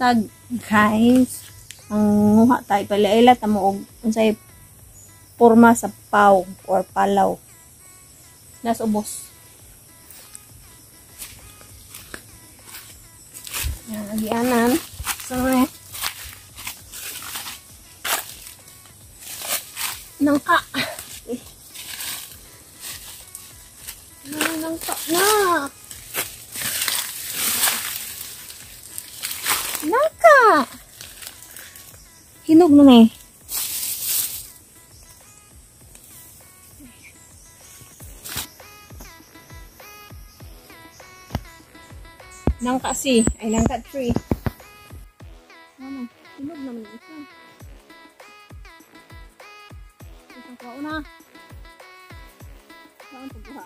tag guys. Ang nguha tayo pala tamo og unsay porma sa paw or palaw. Nas ubos. Yan agianan. So nangka. Nangka na. Nangka. Hinog na eh. Nangka si. Ay nangka tree. Ano? Hinog naman ito. Isang kao na. Saan pagbuha?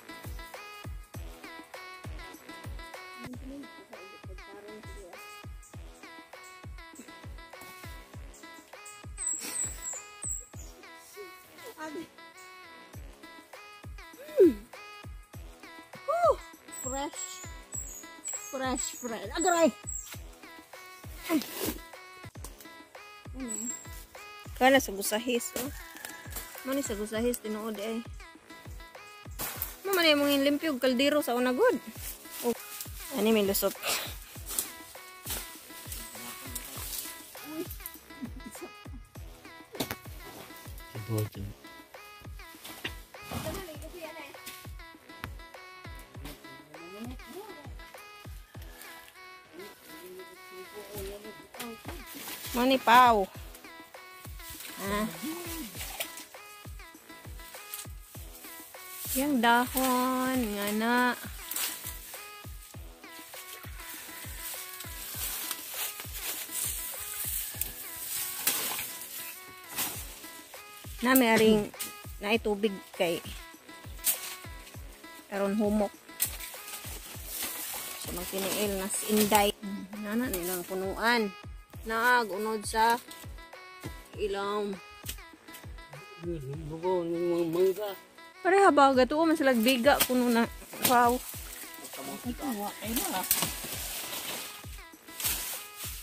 Fresh. Agaray! Kana sa gusahis, oh. Mani sa gusahis, tinuod ay. Mamani mong limpyo, kaldero sa unagod. Oh. Ani may lusot. Mani pau. Yang dahon nga na. Na may aring na itubig kay aron humok. So magtiniil nas inday. Nana nilang punuan. Nagunod sa ilang mangga. Pareha ba gato man sila biga kuno na. Wow.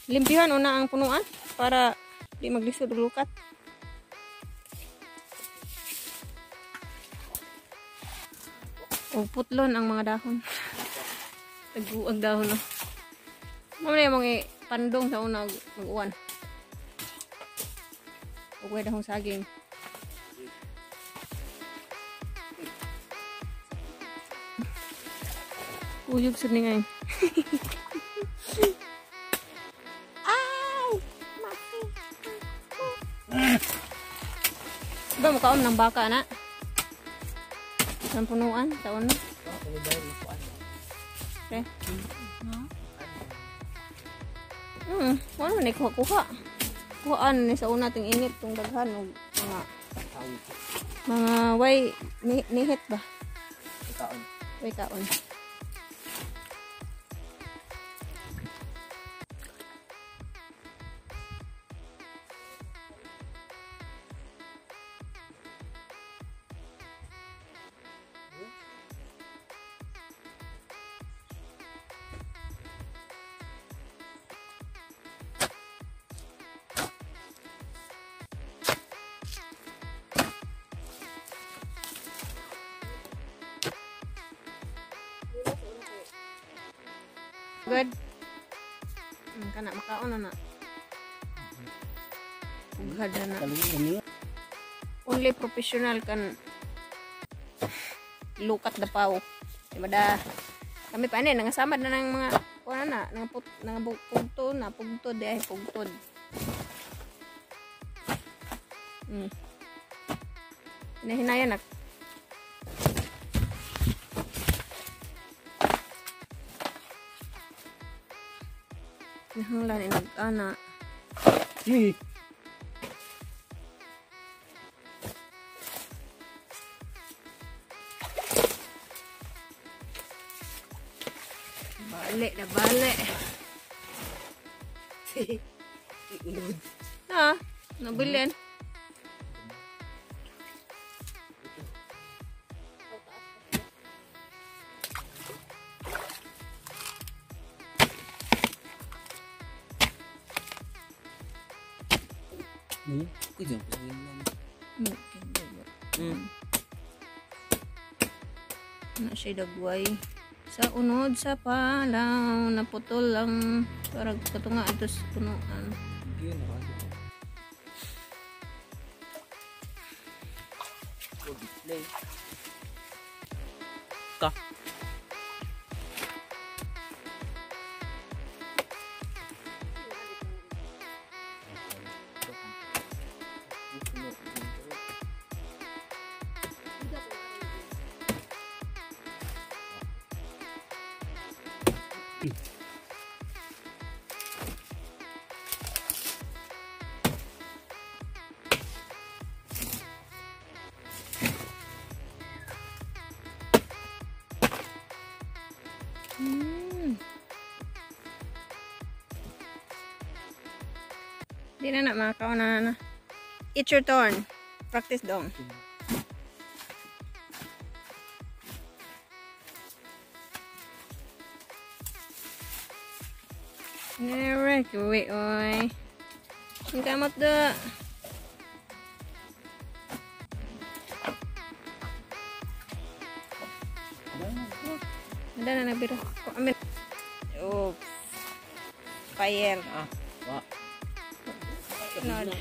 Limpihan una ang punuan para di maglisod lukat. O putlon ang mga dahon. Taguag dahon no. Mamaya mga pandong sa una mag-uwan. Huwag dahong saging. Uyog sa ni ngayon. Ay! Diba makaon ng baka na? Sa punuan? Sa una? Okay. Ano na kuha-kuha. Kuhaan ni sa una ting init tong daghan og mga way nihit ba? Kaon. Way kaon. Good. Kana makaon na. Ughad na. Only professional can look at the pau. Dimada kami pa ani nangasamad na ng mga kuan na nang pugtod na pugtod di ay pugtod. Hinahinayan nak. Nahanglan ni nag-ana. Balik na balik. Nabilin. Kaya ko sa ilan. Na siya dagway. Sa unod sa palaw, naputol ang parang katunga ito sa punuan. Yun, nakasok. Display. Ka. Di na na makaw na. It's your turn. Practice dong. Never kuwi oy. Ang kamot da. Ada na nabiro. Amin. Oh. Fire. Wah. Lord.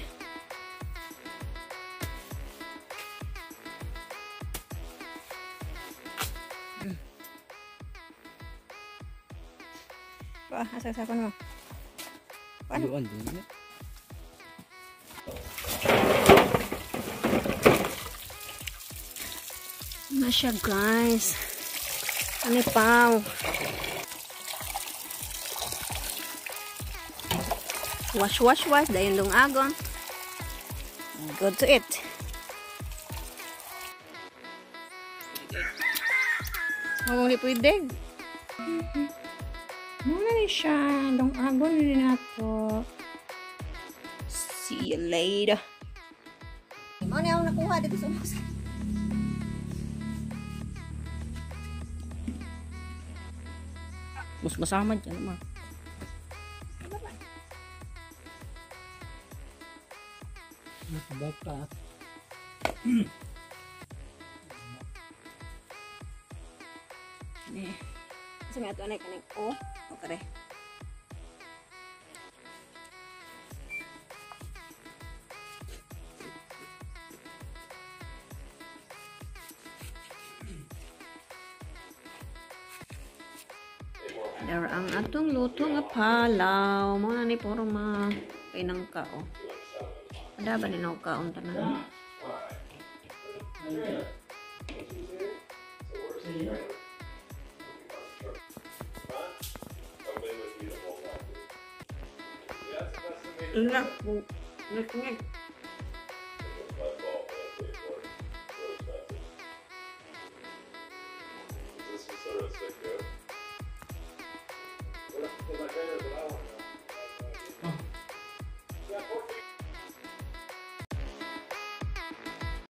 Wah, asal-asal mo. Paano? Ayun, din. Na siya, guys. Ano pa? Wash, wash, wash. Dayon dong agon. Good to it. Mawang pwede. Muna ni siya. Dong agon rin nato. See you later. Ano yung nakuha dito sa umas? Mas masama dyan naman. Bata. Nih. Kasi may ato anay kaning o. Okay. Dar ang atong luto nga palaw. Mo na ni puro mga pinangka o. Ada ba ni kaon tanan? Enak bu. Nek-nek. This is sort of sick, yeah.